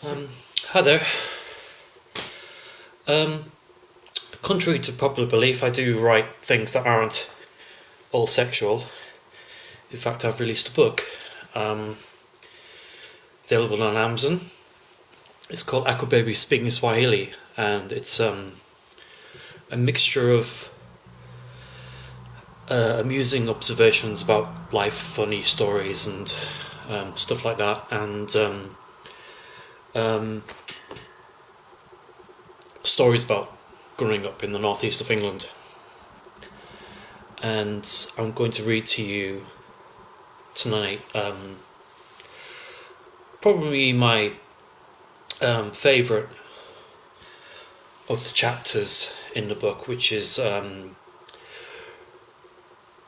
Um, Hi there. Um, Contrary to popular belief, I do write things that aren't all sexual. In fact, I've released a book um, available on Amazon. It's called Aqua Babies Speaking Swahili, and it's a mixture of amusing observations about life, funny stories, and stuff like that, and um, stories about growing up in the northeast of England. And I'm going to read to you tonight probably my favourite of the chapters in the book, which is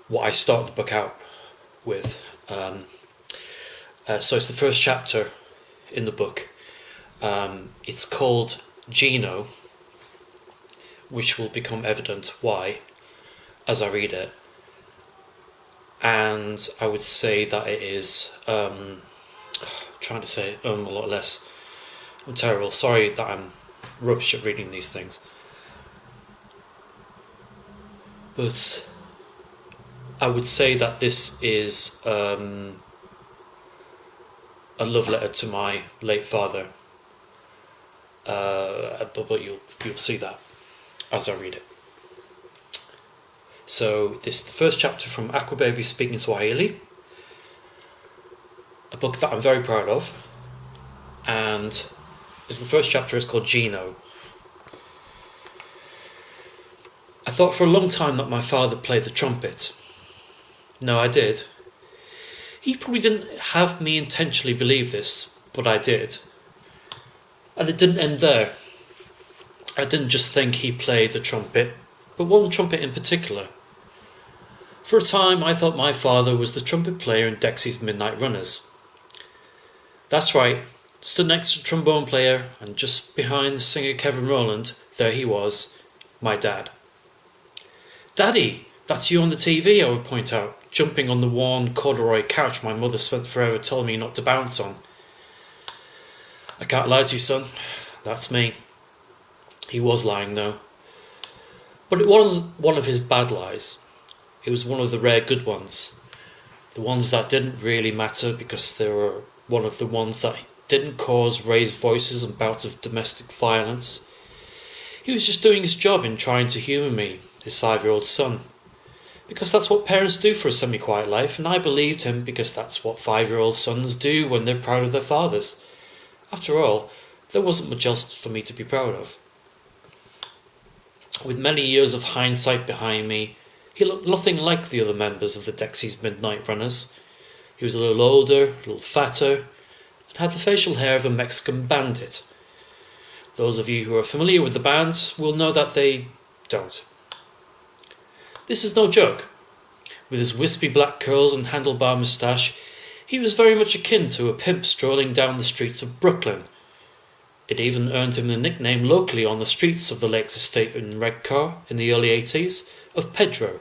what I start the book out with. So it's the first chapter in the book. It's called Geno, which will become evident why as I read it. And I would say that it is trying to say a lot less. I'm terrible. Sorry that I'm rubbish at reading these things. But I would say that this is a love letter to my late father. But you'll see that as I read it. So this is the first chapter from Aqua Babies Speaking Swahili, a book that I'm very proud of, and the first chapter is called Geno. I thought for a long time that my father played the trumpet. No, I did. He probably didn't have me intentionally believe this, but I did. And it didn't end there. I didn't just think he played the trumpet, but one trumpet in particular. For a time, I thought my father was the trumpet player in Dexy's Midnight Runners. That's right, stood next to the trombone player, and just behind the singer Kevin Rowland, there he was, my dad. Daddy, that's you on the TV, I would point out, jumping on the worn corduroy couch my mother spent forever telling me not to bounce on. I can't lie to you, son, that's me. He was lying, though. But it wasn't one of his bad lies. It was one of the rare good ones. The ones that didn't really matter because they were one of the ones that didn't cause raised voices and bouts of domestic violence. He was just doing his job in trying to humour me, his 5-year-old son. Because that's what parents do for a semi-quiet life, and I believed him because that's what 5-year-old sons do when they're proud of their fathers. After all, there wasn't much else for me to be proud of. With many years of hindsight behind me, he looked nothing like the other members of the Dexy's Midnight Runners. He was a little older, a little fatter, and had the facial hair of a Mexican bandit. Those of you who are familiar with the band will know that they don't. This is no joke. With his wispy black curls and handlebar moustache, he was very much akin to a pimp strolling down the streets of Brooklyn. It even earned him the nickname locally on the streets of the Lakes Estate in Redcar in the early 80s of Pedro.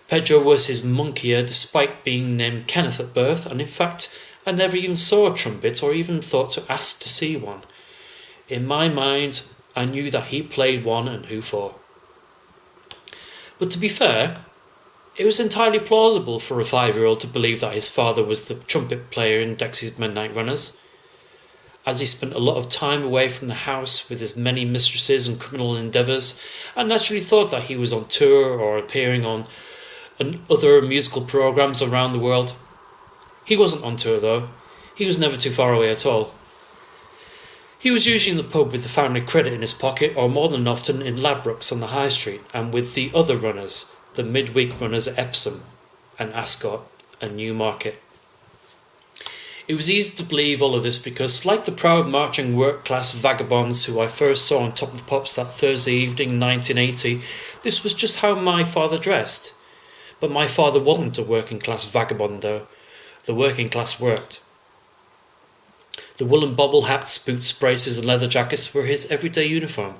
Pedro was his monkier despite being named Kenneth at birth, and in fact I never even saw a trumpet or even thought to ask to see one. In my mind, I knew that he played one and who for. But to be fair, it was entirely plausible for a 5-year-old to believe that his father was the trumpet player in Dexy's Midnight Runners. As he spent a lot of time away from the house with his many mistresses and criminal endeavours, I naturally thought that he was on tour or appearing on other musical programmes around the world. He wasn't on tour though. He was never too far away at all. He was usually in the pub with the family credit in his pocket, or more than often in Ladbrokes on the High Street, and with the other runners, the midweek runners at Epsom and Ascot and Newmarket. It was easy to believe all of this because, like the proud marching work-class vagabonds who I first saw on Top of the Pops that Thursday evening in 1980, this was just how my father dressed. But my father wasn't a working-class vagabond, though. The working class worked. The woolen bobble hats, boots, braces and leather jackets were his everyday uniform.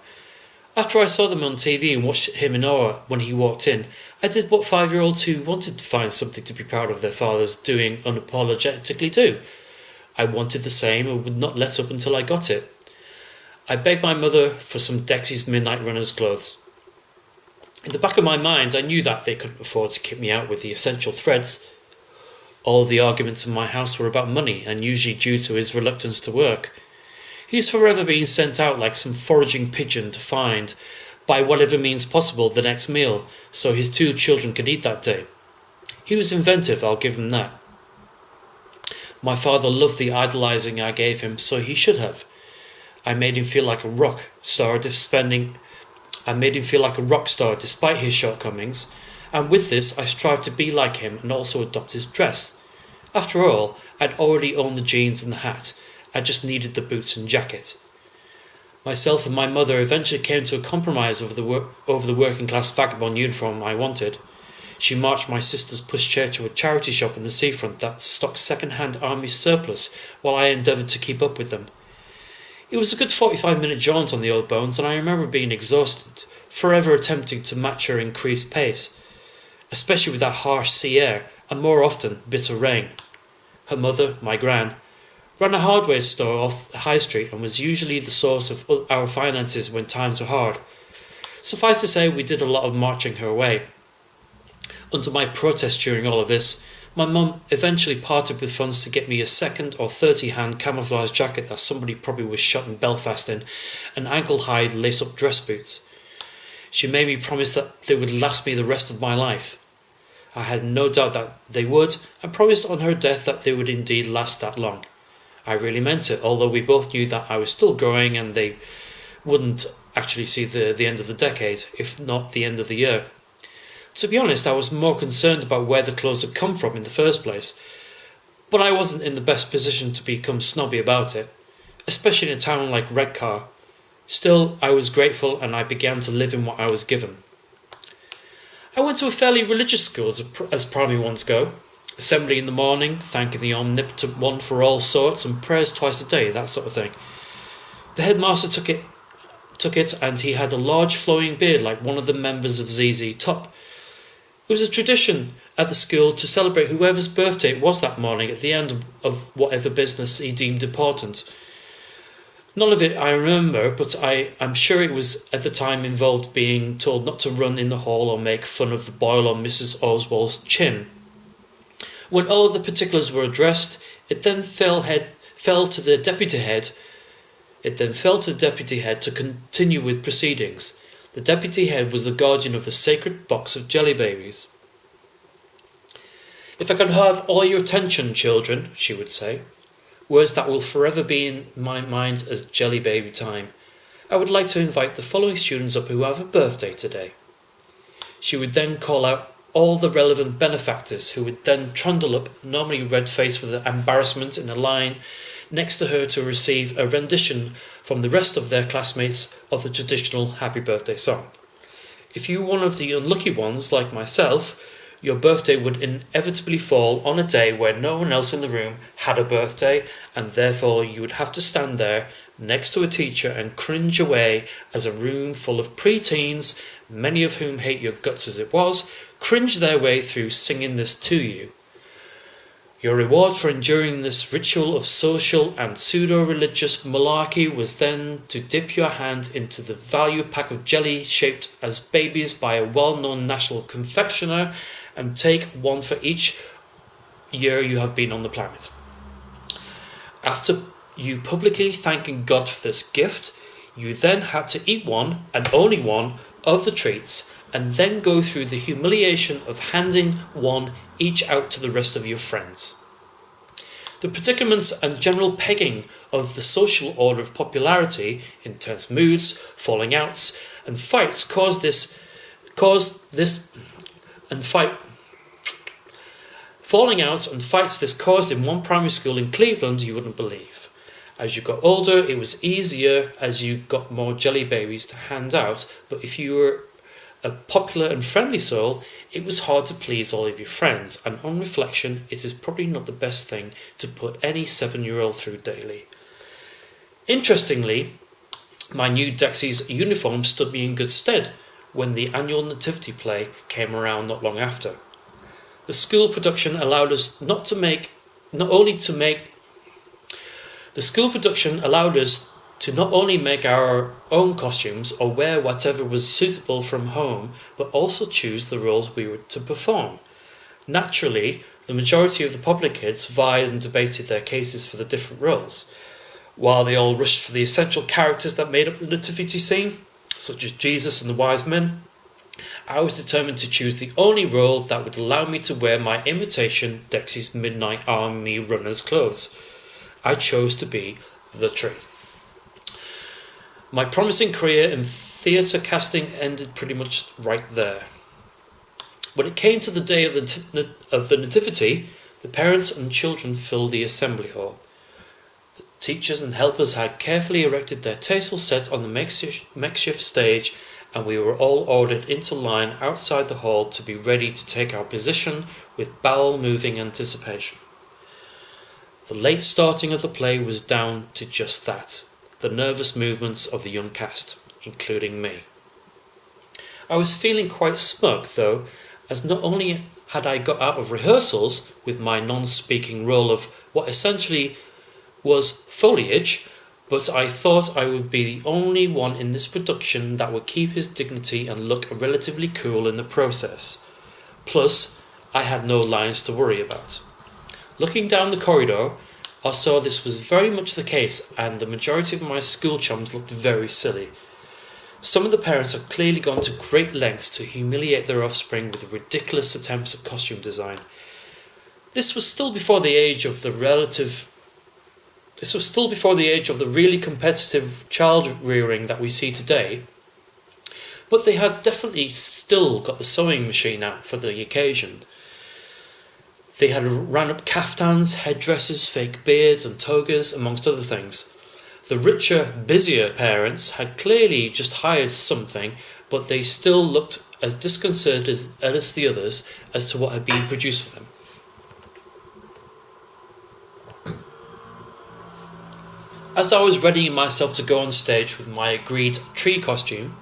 After I saw them on TV and watched him in awe when he walked in, I did what 5-year-olds who wanted to find something to be proud of their fathers doing unapologetically do. I wanted the same and would not let up until I got it. I begged my mother for some Dexy's Midnight Runners clothes. In the back of my mind, I knew that they couldn't afford to kit me out with the essential threads. All of the arguments in my house were about money, and usually due to his reluctance to work. He was forever being sent out like some foraging pigeon to find, by whatever means possible, the next meal, so his 2 children could eat that day. He was inventive, I'll give him that. My father loved the idolizing I gave him, so he should have. I made him feel like a rock star despite his shortcomings, and with this I strived to be like him and also adopt his dress. After all, I'd already owned the jeans and the hat, I just needed the boots and jacket. Myself and my mother eventually came to a compromise over the working class vagabond uniform I wanted. She marched my sister's pushchair to a charity shop in the seafront that stocked second-hand army surplus while I endeavoured to keep up with them. It was a good 45-minute jaunt on the old bones, and I remember being exhausted, forever attempting to match her increased pace, especially with that harsh sea air and more often bitter rain. Her mother, my gran, ran a hardware store off the high street and was usually the source of our finances when times were hard. Suffice to say, we did a lot of marching her way. Under my protest during all of this, my mum eventually parted with funds to get me a 2nd or 30-hand camouflage jacket that somebody probably was shot in Belfast in, and ankle-high lace-up dress boots. She made me promise that they would last me the rest of my life. I had no doubt that they would, and promised on her death that they would indeed last that long. I really meant it, although we both knew that I was still growing and they wouldn't actually see the end of the decade, if not the end of the year. To be honest, I was more concerned about where the clothes had come from in the first place, but I wasn't in the best position to become snobby about it, especially in a town like Redcar. Still, I was grateful and I began to live in what I was given. I went to a fairly religious school as primary ones go. Assembly in the morning, thanking the omnipotent one for all sorts, and prayers twice a day, that sort of thing. The headmaster took it, and he had a large flowing beard like one of the members of ZZ Top. It was a tradition at the school to celebrate whoever's birthday it was that morning at the end of whatever business he deemed important. None of it I remember, but I'm sure it was at the time involved being told not to run in the hall or make fun of the boil on Mrs. Oswald's chin. When all of the particulars were addressed, it then fell to the deputy head to continue with proceedings. The deputy head was the guardian of the sacred box of jelly babies. "If I could have all your attention, children," she would say, words that will forever be in my mind as jelly baby time, "I would like to invite the following students up who have a birthday today." She would then call out all the relevant benefactors, who would then trundle up, normally red-faced with embarrassment, in a line next to her to receive a rendition from the rest of their classmates of the traditional happy birthday song. If you were one of the unlucky ones, like myself, your birthday would inevitably fall on a day where no one else in the room had a birthday, and therefore you would have to stand there next to a teacher and cringe away as a room full of pre-teens, many of whom hate your guts as it was, cringe their way through singing this to you. Your reward for enduring this ritual of social and pseudo-religious malarkey was then to dip your hand into the value pack of jelly shaped as babies by a well-known national confectioner and take one for each year you have been on the planet. After you publicly thanking God for this gift, you then had to eat one, and only one, of the treats, and then go through the humiliation of handing one each out to the rest of your friends. The predicaments and general pegging of the social order of popularity, intense moods, falling outs, and fights caused this caused in one primary school in Cleveland you wouldn't believe. As you got older, it was easier as you got more jelly babies to hand out, but if you were a popular and friendly soul, it was hard to please all of your friends, and on reflection, it is probably not the best thing to put any 7-year-old through daily. Interestingly, my new Dexy's uniform stood me in good stead when the annual nativity play came around not long after. The school production allowed us not only to make The school production allowed us to not only make our own costumes or wear whatever was suitable from home, but also choose the roles we were to perform. Naturally, the majority of the popular kids vied and debated their cases for the different roles. While they all rushed for the essential characters that made up the nativity scene, such as Jesus and the wise men, I was determined to choose the only role that would allow me to wear my imitation Dexy's Midnight Army runner's clothes. I chose to be the tree. My promising career in theatre casting ended pretty much right there. When it came to the day of the nativity, the parents and children filled the assembly hall. The teachers and helpers had carefully erected their tasteful set on the makeshift stage, and we were all ordered into line outside the hall to be ready to take our position with bowel-moving anticipation. The late starting of the play was down to just that, the nervous movements of the young cast, including me. I was feeling quite smug, though, as not only had I got out of rehearsals with my non-speaking role of what essentially was foliage, but I thought I would be the only one in this production that would keep his dignity and look relatively cool in the process. Plus, I had no lines to worry about. Looking down the corridor, I saw this was very much the case, and the majority of my school chums looked very silly. Some of the parents had clearly gone to great lengths to humiliate their offspring with ridiculous attempts at costume design. This was still before the age of the really competitive child rearing that we see today, but they had definitely still got the sewing machine out for the occasion. They had ran-up caftans, headdresses, fake beards and togas, amongst other things. The richer, busier parents had clearly just hired something, but they still looked as disconcerted as the others as to what had been produced for them. As I was readying myself to go on stage with my agreed tree costume,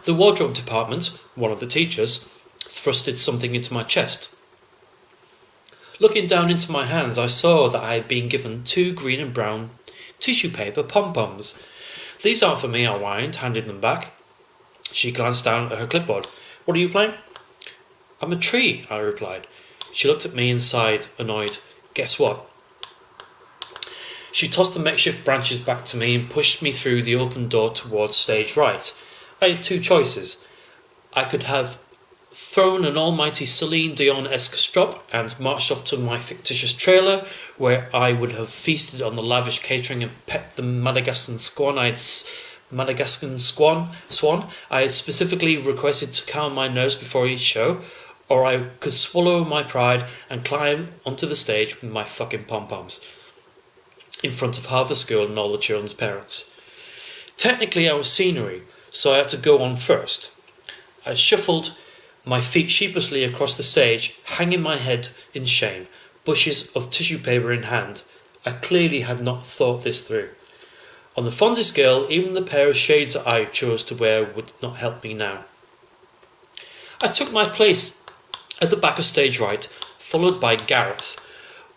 the wardrobe department, one of the teachers, thrusted something into my chest. Looking down into my hands, I saw that I had been given 2 green and brown tissue paper pom-poms. "These aren't for me," I whined, handing them back. She glanced down at her clipboard. "What are you playing?" "I'm a tree," I replied. She looked at me and sighed, annoyed. "Guess what?" She tossed the makeshift branches back to me and pushed me through the open door towards stage right. I had 2 choices. I could have thrown an almighty Celine Dion-esque strop and marched off to my fictitious trailer, where I would have feasted on the lavish catering and pecked the Madagascan swan I had specifically requested to calm my nerves before each show, or I could swallow my pride and climb onto the stage with my fucking pom-poms in front of half the school and all the children's parents. Technically I was scenery, so I had to go on first. I shuffled my feet sheepishly across the stage, hanging my head in shame, bushes of tissue paper in hand. I clearly had not thought this through. On the Fonzie scale, even the pair of shades that I chose to wear would not help me now. I took my place at the back of stage right, followed by Gareth,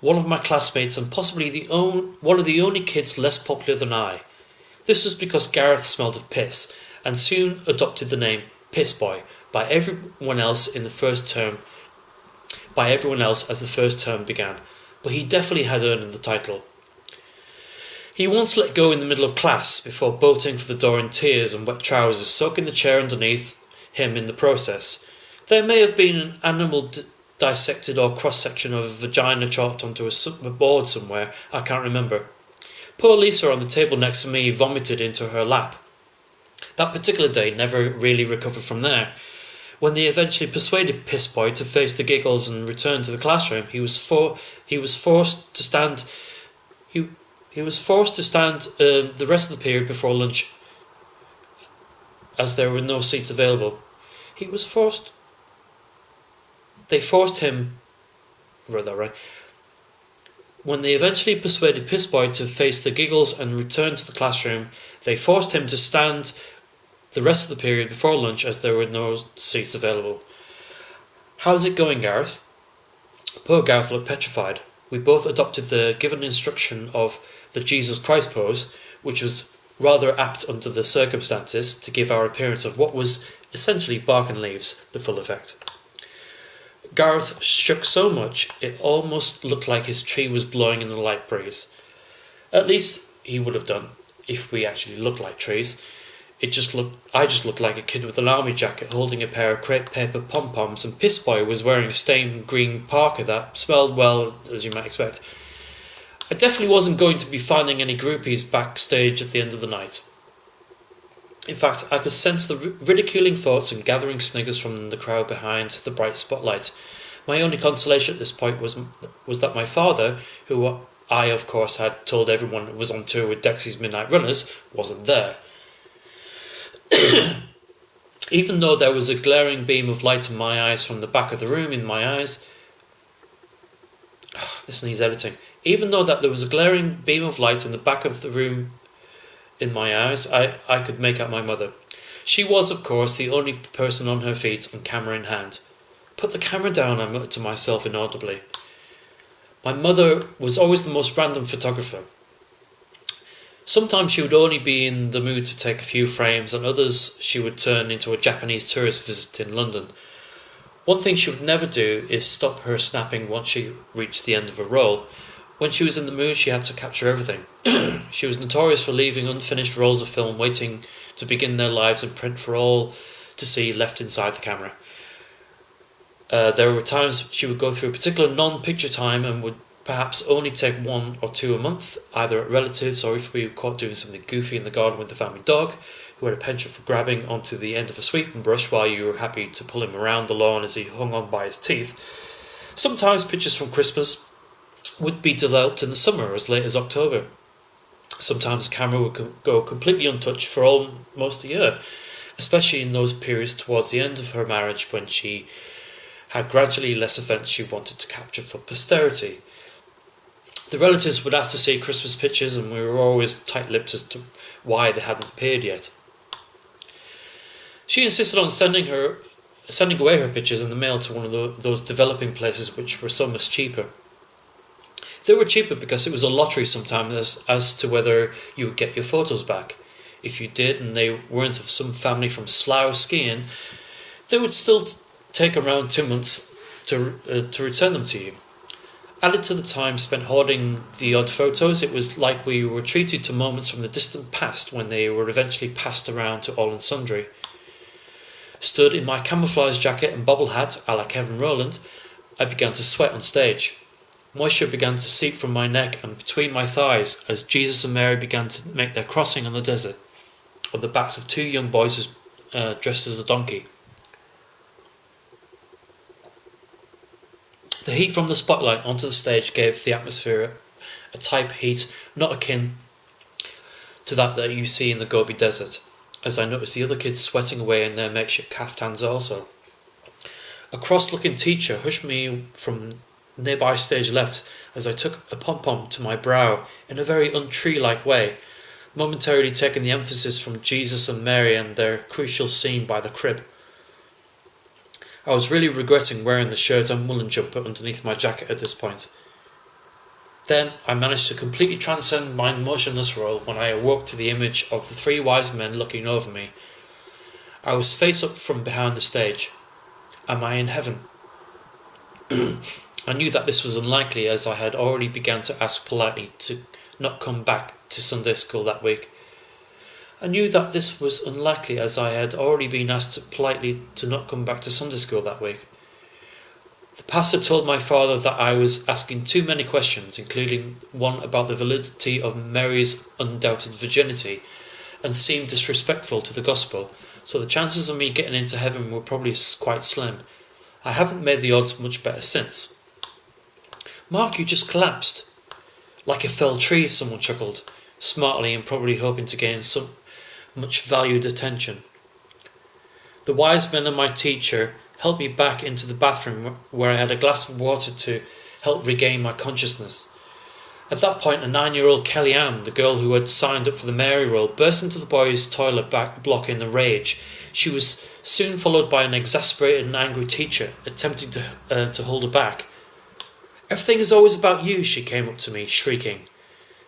one of my classmates and possibly one of the only kids less popular than I. This was because Gareth smelled of piss, and soon adopted the name Piss Boy by everyone else as the first term began, but he definitely had earned the title. He once let go in the middle of class before bolting for the door in tears and wet trousers, soaking the chair underneath him in the process. There may have been an animal dissected or cross-section of a vagina chalked onto a board somewhere, I can't remember. Poor Lisa on the table next to me vomited into her lap. That particular day never really recovered from there. When they eventually persuaded Piss Boy to face the giggles and return to the classroom, he was forced to stand the rest of the period before lunch, as there were no seats available. When they eventually persuaded Piss Boy to face the giggles and return to the classroom, they forced him to stand the rest of the period before lunch, as there were no seats available. "How's it going, Gareth?" Poor Gareth looked petrified. We both adopted the given instruction of the Jesus Christ pose, which was rather apt under the circumstances to give our appearance of what was essentially bark and leaves the full effect. Gareth shook so much it almost looked like his tree was blowing in the light breeze. At least he would have done if we actually looked like trees. I just looked like a kid with an army jacket holding a pair of crepe paper pom-poms, and Piss Boy was wearing a stained green parka that smelled, well, as you might expect. I definitely wasn't going to be finding any groupies backstage at the end of the night. In fact, I could sense the ridiculing thoughts and gathering sniggers from the crowd behind the bright spotlight. My only consolation at this point was that my father, who I of course had told everyone was on tour with Dexy's Midnight Runners, wasn't there. Even though there was a glaring beam of light in my eyes from the back of the room in my eyes, this needs editing. Even though that there was a glaring beam of light in the back of the room in my eyes, I could make out my mother. She was, of course, the only person on her feet and camera in hand. Put the camera down, I muttered to myself inaudibly. My mother was always the most random photographer. Sometimes she would only be in the mood to take a few frames, and others she would turn into a Japanese tourist visit in London. One thing she would never do is stop her snapping once she reached the end of a roll. When she was in the mood, she had to capture everything. She was notorious for leaving unfinished rolls of film waiting to begin their lives in print for all to see left inside the camera. There were times she would go through a particular non-picture time and would perhaps only take 1 or 2 a month, either at relatives or if we were caught doing something goofy in the garden with the family dog, who had a penchant for grabbing onto the end of a sweeping brush while you were happy to pull him around the lawn as he hung on by his teeth. Sometimes pictures from Christmas would be developed in the summer as late as October. Sometimes the camera would go completely untouched for almost a year, especially in those periods towards the end of her marriage when she had gradually less events she wanted to capture for posterity. The relatives would ask to see Christmas pictures, and we were always tight-lipped as to why they hadn't appeared yet. She insisted on sending away her pictures in the mail to one of those developing places which were so much cheaper. They were cheaper because it was a lottery sometimes as to whether you would get your photos back. If you did, and they weren't of some family from Slough skiing, they would still take around 2 months to return them to you. Added to the time spent hoarding the odd photos, it was like we were treated to moments from the distant past when they were eventually passed around to all and sundry. Stood in my camouflage jacket and bobble hat, a la Kevin Rowland, I began to sweat on stage. Moisture began to seep from my neck and between my thighs as Jesus and Mary began to make their crossing on the desert, on the backs of 2 young boys dressed as a donkey. The heat from the spotlight onto the stage gave the atmosphere a type heat not akin to that you see in the Gobi Desert, as I noticed the other kids sweating away in their makeshift caftans also. A cross-looking teacher hushed me from nearby stage left as I took a pom-pom to my brow in a very untree-like way, momentarily taking the emphasis from Jesus and Mary and their crucial scene by the crib. I was really regretting wearing the shirt and woolen jumper underneath my jacket at this point. Then I managed to completely transcend my motionless role when I awoke to the image of the 3 wise men looking over me. I was face up from behind the stage. Am I in heaven? I knew that this was unlikely, as I had already begun to ask politely to not come back to Sunday school that week. I knew that this was unlikely, as I had already been asked politely to not come back to Sunday school that week. The pastor told my father that I was asking too many questions, including one about the validity of Mary's undoubted virginity, and seemed disrespectful to the gospel, so the chances of me getting into heaven were probably quite slim. I haven't made the odds much better since. Mark, you just collapsed. Like a felled tree, someone chuckled, smartly and probably hoping to gain some much valued attention. The wise men and my teacher helped me back into the bathroom where I had a glass of water to help regain my consciousness. At that point, a 9-year-old Kellyanne, the girl who had signed up for the Mary role, burst into the boys' toilet block in a rage. She was soon followed by an exasperated and angry teacher, attempting to hold her back. "Everything is always about you," she came up to me, shrieking.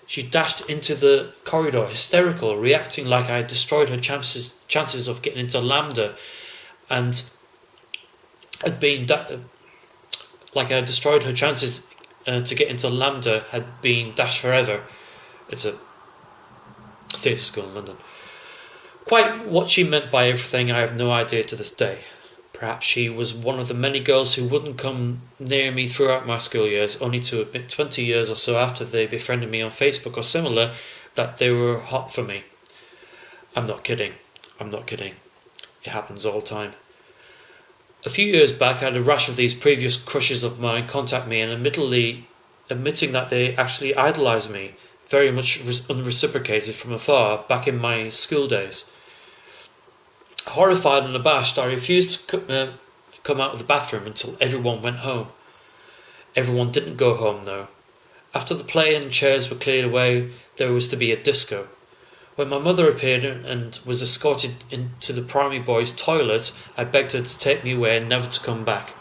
She dashed into the corridor, hysterical, reacting like I had destroyed her chances of getting into Lambda, and had been like I had destroyed her chances to get into Lambda had been dashed forever. It's a theatre school in London. Quite what she meant by everything, I have no idea to this day. Perhaps she was one of the many girls who wouldn't come near me throughout my school years, only to admit 20 years or so after they befriended me on Facebook or similar that they were hot for me. I'm not kidding. It happens all the time. A few years back, I had a rash of these previous crushes of mine contact me and admitting that they actually idolised me, very much unreciprocated from afar, back in my school days. Horrified and abashed, I refused to come out of the bathroom until everyone went home. Everyone didn't go home, though. After the play and chairs were cleared away, there was to be a disco. When my mother appeared and was escorted into the primary boys' toilet, I begged her to take me away and never to come back.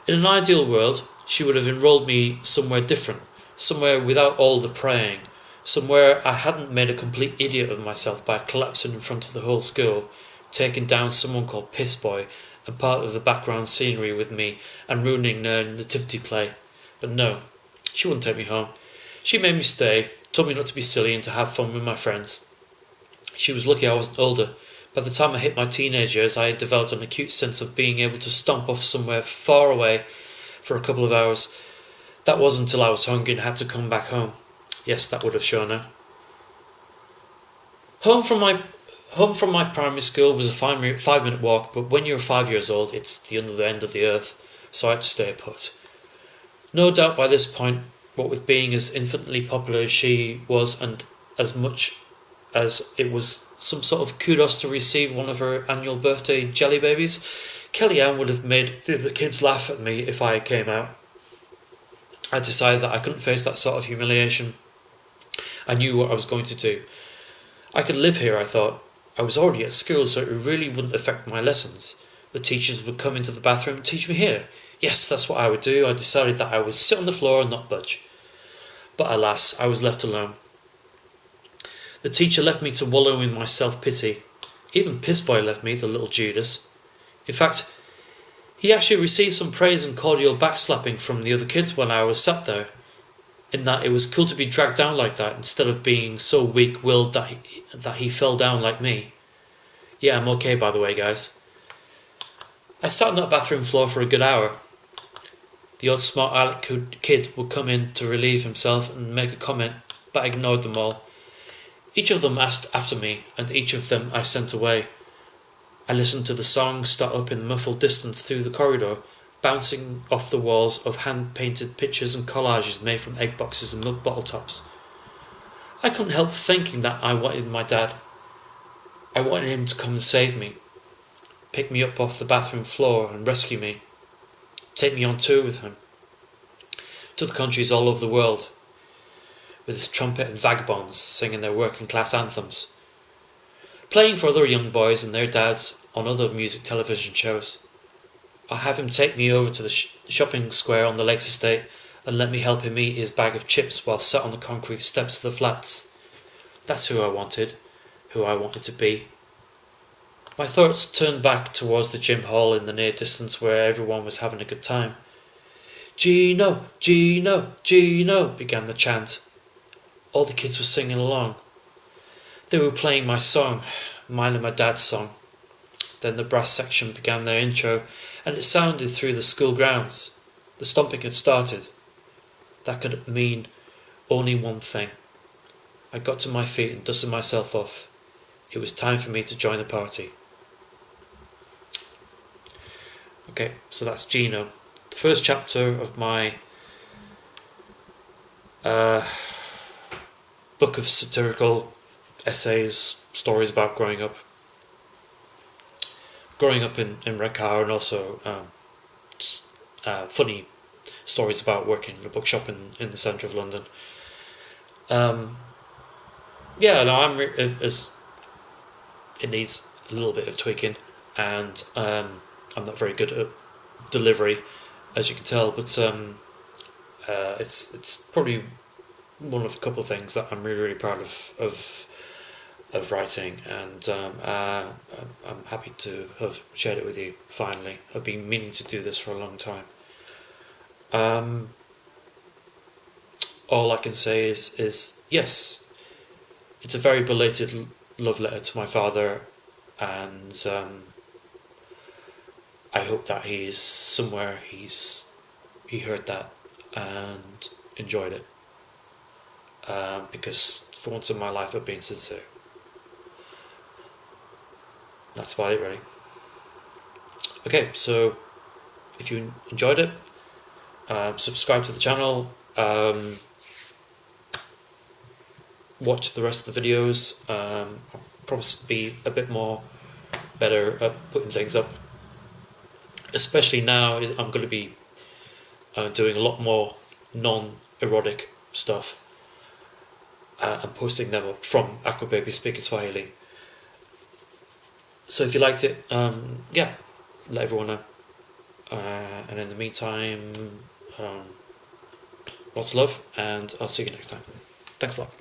In an ideal world, she would have enrolled me somewhere different, somewhere without all the praying, somewhere I hadn't made a complete idiot of myself by collapsing in front of the whole school, taking down someone called Piss Boy and part of the background scenery with me and ruining their nativity play. But no, she wouldn't take me home. She made me stay, told me not to be silly and to have fun with my friends. She was lucky I wasn't older. By the time I hit my teenage years, I had developed an acute sense of being able to stomp off somewhere far away for a couple of hours. That wasn't until I was hungry and had to come back home. Yes, that would have shown her. Home from my primary school was a 5-minute walk, but when you're 5 years old, it's the other end of the earth, so I had to stay put. No doubt by this point, what with being as infinitely popular as she was, and as much as it was some sort of kudos to receive one of her annual birthday jelly babies, Kellyanne would have made the other kids laugh at me if I came out. I decided that I couldn't face that sort of humiliation. I knew what I was going to do. I could live here, I thought. I was already at school, so it really wouldn't affect my lessons. The teachers would come into the bathroom and teach me here. Yes, that's what I would do. I decided that I would sit on the floor and not budge. But alas, I was left alone. The teacher left me to wallow in my self-pity. Even Piss Boy left me, the little Judas. In fact, he actually received some praise and cordial backslapping from the other kids when I was sat there, in that it was cool to be dragged down like that instead of being so weak-willed that he fell down like me. Yeah, I'm okay, by the way, guys. I sat on that bathroom floor for a good hour. The odd smart aleck kid would come in to relieve himself and make a comment, but I ignored them all. Each of them asked after me, and each of them I sent away. I listened to the song start up in the muffled distance through the corridor, bouncing off the walls of hand-painted pictures and collages made from egg boxes and milk bottle tops. I couldn't help thinking that I wanted my dad. I wanted him to come and save me, pick me up off the bathroom floor and rescue me, take me on tour with him, to the countries all over the world, with his trumpet and vagabonds singing their working-class anthems, playing for other young boys and their dads on other music television shows. I'll have him take me over to the shopping square on the Lakes Estate and let me help him eat his bag of chips while sat on the concrete steps of the flats. That's who I wanted to be. My thoughts turned back towards the gym hall in the near distance where everyone was having a good time. Geno, Geno, Geno, began the chant. All the kids were singing along. They were playing my song, mine and my dad's song. Then the brass section began their intro, and it sounded through the school grounds. The stomping had started. That could mean only one thing. I got to my feet and dusted myself off. It was time for me to join the party. Okay, so that's Geno. The first chapter of my book of satirical essays, stories about growing up in Redcar, and also funny stories about working in a bookshop in the centre of London. It needs a little bit of tweaking, and I'm not very good at delivery, as you can tell, but It's probably one of a couple of things that I'm really proud of writing, and I'm happy to have shared it with you finally. I've been meaning to do this for a long time. All I can say is yes, it's a very belated love letter to my father, and I hope that he's somewhere he heard that and enjoyed it, because for once in my life I've been sincere. That's about it, really. Okay, so if you enjoyed it, subscribe to the channel, watch the rest of the videos. I'll probably be a bit more better at putting things up, especially now. I'm going to be doing a lot more non-erotic stuff and posting them up from Aqua Babies Speaking Swahili. So if you liked it, yeah, let everyone know. And in the meantime, lots of love, and I'll see you next time. Thanks a lot.